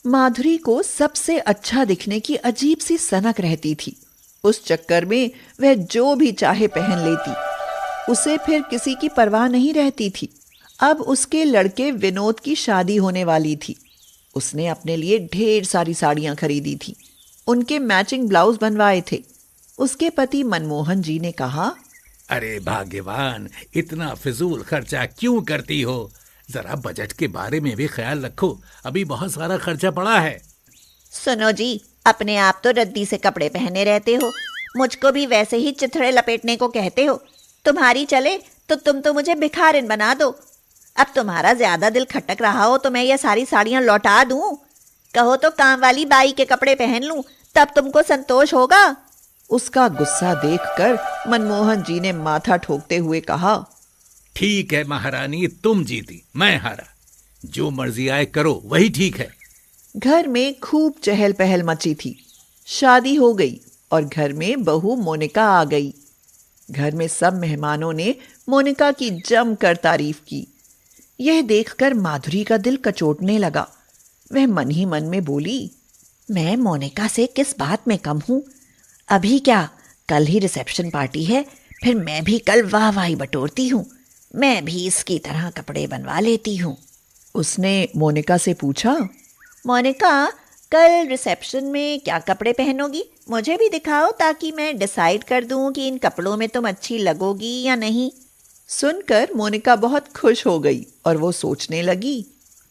माधुरी को सबसे अच्छा दिखने की अजीब सी सनक रहती थी। उस चक्कर में वह जो भी चाहे पहन लेती। उसे फिर किसी की परवाह नहीं रहती थी। अब उसके लड़के विनोद की शादी होने वाली थी। उसने अपने लिए ढेर सारी साड़ियां खरीदी थी। उनके मैचिंग ब्लाउज बनवाए थे। उसके पति मनमोहन जी ने कहा, अरे भाग्यवान, इतना फिजूल खर्चा क्यों करती हो? जरा बजट के बारे में भी ख्याल रखो, अभी बहुत सारा खर्चा पड़ा है। सुनो जी, अपने आप तो रद्दी से कपड़े पहने रहते हो, मुझको भी वैसे ही चिथड़े लपेटने को कहते हो। तुम्हारी चले तो तुम तो मुझे भिखारिन बना दो। अब तुम्हारा ज्यादा दिल खटक रहा हो तो मैं ये सारी साड़ियां लौटा दूं। कहो तो काम वाली बाई के कपड़े पहन लूं, तब तुमको संतोष होगा। उसका गुस्सा देखकर मनमोहन जी ने माथा ठोकते हुए कहा, ठीक है महारानी, तुम जीती, मैं हारा। जो मर्जी आए करो, वही ठीक है। घर में खूब चहल पहल मची थी। शादी हो गई और घर में बहू मोनिका आ गई। घर में सब मेहमानों ने मोनिका की जमकर तारीफ की। यह देखकर माधुरी का दिल कचोटने लगा। वह मन ही मन में बोली, मैं मोनिका से किस बात में कम हूं? अभी क्या, कल ही रिसेप्शन पार्टी है, फिर मैं भी कल वाहवाही बटोरती हूँ। मैं भी इसकी तरह कपड़े बनवा लेती हूँ। उसने मोनिका से पूछा, मोनिका, कल रिसेप्शन में क्या कपड़े पहनोगी? मुझे भी दिखाओ ताकि मैं डिसाइड कर दूं कि इन कपड़ों में तुम अच्छी लगोगी या नहीं। सुनकर मोनिका बहुत खुश हो गई और वो सोचने लगी,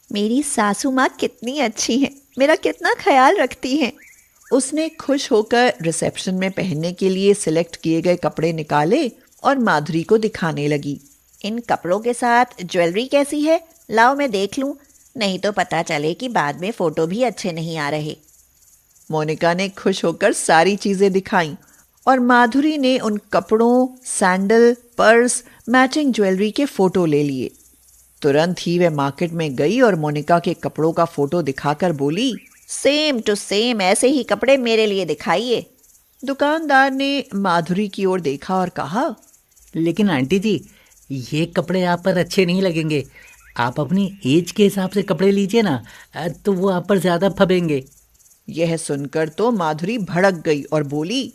मेरी सासू माँ कितनी अच्छी हैं, मेरा कितना ख्याल रखती हैं। उसने खुश होकर रिसेप्शन में पहनने के लिए सिलेक्ट किए गए कपड़े निकाले और माधुरी को दिखाने लगी। इन कपड़ों के साथ ज्वेलरी कैसी है? लाओ मैं देख लूं, नहीं तो पता चले कि बाद में फोटो भी अच्छे नहीं आ रहे। मोनिका ने खुश होकर सारी चीजें दिखाईं और माधुरी ने उन कपड़ों, सैंडल, पर्स, मैचिंग ज्वेलरी के फोटो ले लिए। तुरंत ही वह मार्केट में गई और मोनिका के कपड़ों का फोटो दिखाकर बोली, सेम टू सेम ऐसे ही कपड़े मेरे लिए दिखाइए। दुकानदार ने माधुरी की ओर देखा और कहा, लेकिन आंटी जी, ये कपड़े आप पर अच्छे नहीं लगेंगे। आप अपनी एज के हिसाब से कपड़े लीजिए ना, तो वो आप पर ज्यादा फबेंगे। यह सुनकर तो माधुरी भड़क गई और बोली,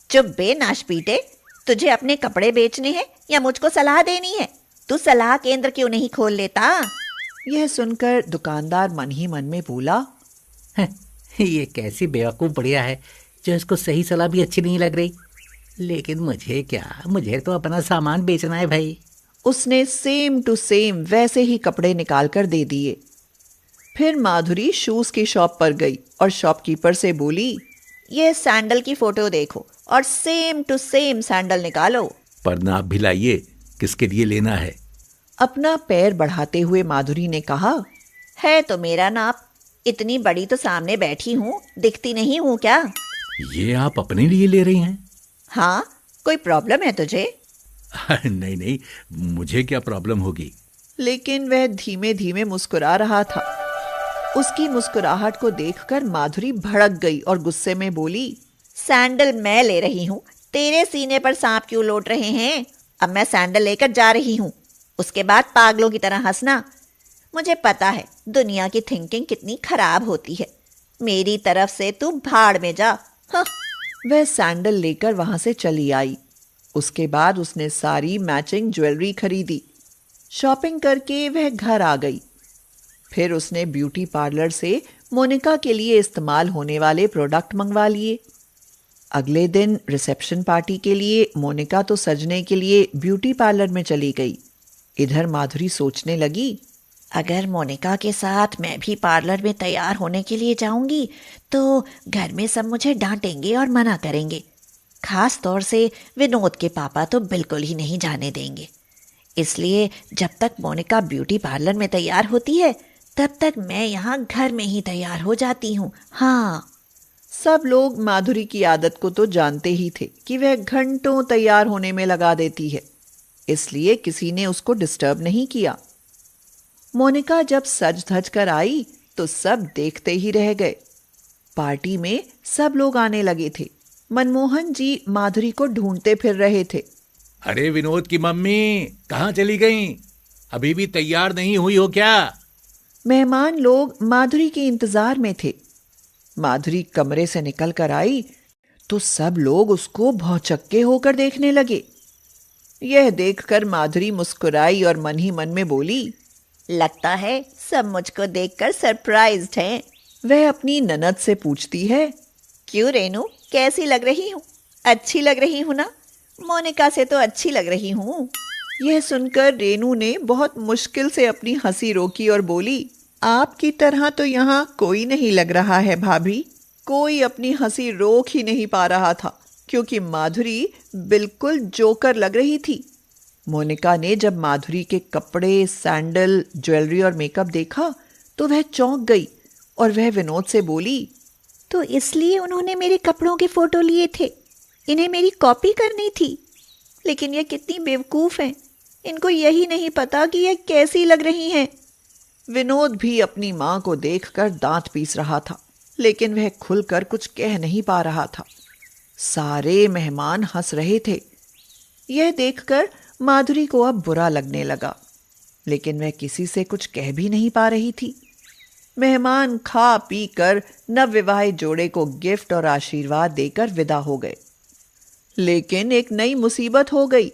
चुप बे नाशपीटे, तुझे अपने कपड़े बेचने हैं या मुझको सलाह देनी है? तू सलाह केंद्र क्यों नहीं खोल लेता? यह सुनकर दुकानदार मन ही मन में बोला, ये कैसी बेवकूफ़ बढ़िया है जो इसको सही सलाह भी अच्छी नहीं लग रही। लेकिन मुझे क्या, मुझे तो अपना सामान बेचना है भाई। उसने सेम टू सेम वैसे ही कपड़े निकाल कर दे दिए। फिर माधुरी शूज की शॉप पर गई और शॉपकीपर से बोली, ये सैंडल की फोटो देखो और सेम टू सेम सैंडल निकालो। पर नाप भी लाइए, किसके लिए लेना है? अपना पैर बढ़ाते हुए माधुरी ने कहा, है तो मेरा नाप, इतनी बड़ी तो सामने बैठी हूँ, दिखती नहीं हूँ क्या? ये आप अपने लिए ले रही हैं? हाँ, कोई प्रॉब्लम है तुझे? नहीं नहीं, मुझे क्या प्रॉब्लम होगी? लेकिन वह धीमे धीमे मुस्कुरा रहा था। उसकी मुस्कुराहट को देखकर माधुरी भड़क गई और गुस्से में बोली, सैंडल मैं ले रही हूँ, तेरे सीने पर सांप क्यों लौट रहे हैं? अब मैं सैंडल लेकर जा रही हूँ, उसके बाद पागलों की तरह हंसना। मुझे पता है दुनिया की थिंकिंग कितनी खराब होती है। मेरी तरफ से तू भाड़ में जा। हाँ। वह सैंडल लेकर वहां से चली आई। उसके बाद उसने सारी मैचिंग ज्वेलरी खरीदी। शॉपिंग करके वह घर आ गई। फिर उसने ब्यूटी पार्लर से मोनिका के लिए इस्तेमाल होने वाले प्रोडक्ट मंगवा लिए। अगले दिन रिसेप्शन पार्टी के लिए मोनिका तो सजने के लिए ब्यूटी पार्लर में चली गई। इधर माधुरी सोचने लगी, अगर मोनिका के साथ मैं भी पार्लर में तैयार होने के लिए जाऊंगी तो घर में सब मुझे डांटेंगे और मना करेंगे। खास तौर से विनोद के पापा तो बिल्कुल ही नहीं जाने देंगे। इसलिए जब तक मोनिका ब्यूटी पार्लर में तैयार होती है तब तक मैं यहाँ घर में ही तैयार हो जाती हूँ। हाँ। सब लोग माधुरी की आदत को तो जानते ही थे कि वह घंटों तैयार होने में लगा देती है, इसलिए किसी ने उसको डिस्टर्ब नहीं किया। मोनिका जब सज धज कर आई तो सब देखते ही रह गए। पार्टी में सब लोग आने लगे थे। मनमोहन जी माधुरी को ढूंढते फिर रहे थे। अरे विनोद की मम्मी, कहाँ चली गई? अभी भी तैयार नहीं हुई हो क्या? मेहमान लोग माधुरी के इंतजार में थे। माधुरी कमरे से निकल कर आई तो सब लोग उसको भौचक्के होकर देखने लगे। यह देखकर माधुरी मुस्कुराई और मन ही मन में बोली, लगता है सब मुझको देखकर सरप्राइज्ड हैं। वह अपनी ननद से पूछती है, क्यों रेनू, कैसी लग रही हूँ? अच्छी लग रही हूँ ना? मोनिका से तो अच्छी लग रही हूँ। यह सुनकर रेनू ने बहुत मुश्किल से अपनी हंसी रोकी और बोली, आपकी तरह तो यहाँ कोई नहीं लग रहा है भाभी। कोई अपनी हंसी रोक ही नहीं पा रहा था क्योंकि माधुरी बिल्कुल जोकर लग रही थी। मोनिका ने जब माधुरी के कपड़े, सैंडल, ज्वेलरी और मेकअप देखा तो वह चौंक गई और वह विनोद से बोली, तो इसलिए उन्होंने मेरे कपड़ों के फोटो लिए थे, इन्हें मेरी कॉपी करनी थी। लेकिन ये कितनी बेवकूफ हैं, इनको यही नहीं पता कि ये कैसी लग रही हैं। विनोद भी अपनी मां को देखकर दांत पीस रहा था, लेकिन वह खुलकर कुछ कह नहीं पा रहा था। सारे मेहमान हंस रहे थे। यह देखकर माधुरी को अब बुरा लगने लगा, लेकिन वह किसी से कुछ कह भी नहीं पा रही थी। मेहमान खा पी कर नवविवाहित जोड़े को गिफ्ट और आशीर्वाद देकर विदा हो गए। लेकिन एक नई मुसीबत हो गई।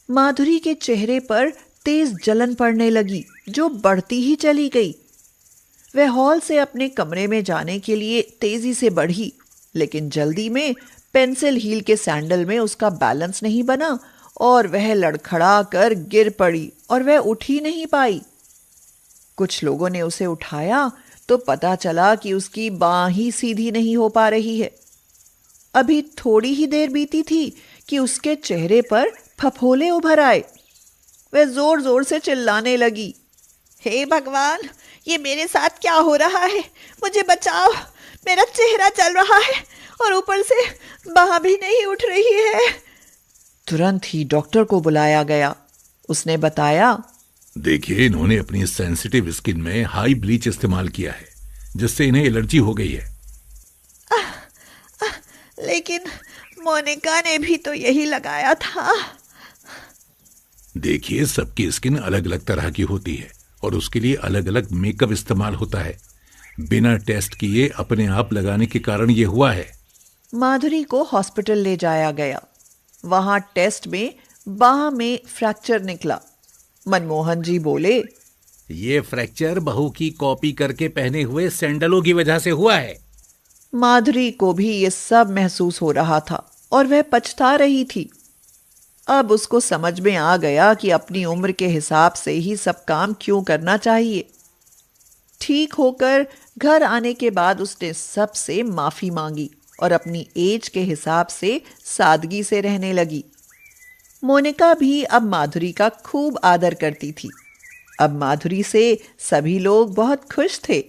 माधुरी के चेहरे पर तेज जलन पड़ने लगी जो बढ़ती ही चली गई। वह हॉल से अपने कमरे में जाने के लिए तेजी से बढ़ी, लेकिन जल्दी में पेंसिल हील के सैंडल में उसका बैलेंस नहीं बना और वह लड़खड़ा कर गिर पड़ी और वह उठ ही नहीं पाई। कुछ लोगों ने उसे उठाया तो पता चला कि उसकी बांह ही सीधी नहीं हो पा रही है। अभी थोड़ी ही देर बीती थी कि उसके चेहरे पर फफोले उभर आए। वह जोर जोर से चिल्लाने लगी, हे भगवान, ये मेरे साथ क्या हो रहा है? मुझे बचाओ, मेरा चेहरा जल रहा है और ऊपर से बांह भी नहीं उठ रही है। तुरंत ही डॉक्टर को बुलाया गया। उसने बताया, देखिए, इन्होंने अपनी सेंसिटिव स्किन में हाई ब्लीच इस्तेमाल किया है, जिससे इन्हें एलर्जी हो गई है। लेकिन मोनिका ने भी तो यही लगाया था। देखिए, सबकी स्किन अलग अलग तरह की होती है और उसके लिए अलग अलग मेकअप इस्तेमाल होता है। बिना टेस्ट किए अपने आप लगाने के कारण ये हुआ है। माधुरी को हॉस्पिटल ले जाया गया। वहां टेस्ट में बांह में फ्रैक्चर निकला। मनमोहन जी बोले, ये फ्रैक्चर बहू की कॉपी करके पहने हुए सैंडलों की वजह से हुआ है। माधुरी को भी ये सब महसूस हो रहा था और वह पछता रही थी। अब उसको समझ में आ गया कि अपनी उम्र के हिसाब से ही सब काम क्यों करना चाहिए। ठीक होकर घर आने के बाद उसने सबसे माफी मांगी और अपनी एज के हिसाब से सादगी से रहने लगी। मोनिका भी अब माधुरी का खूब आदर करती थी। अब माधुरी से सभी लोग बहुत खुश थे।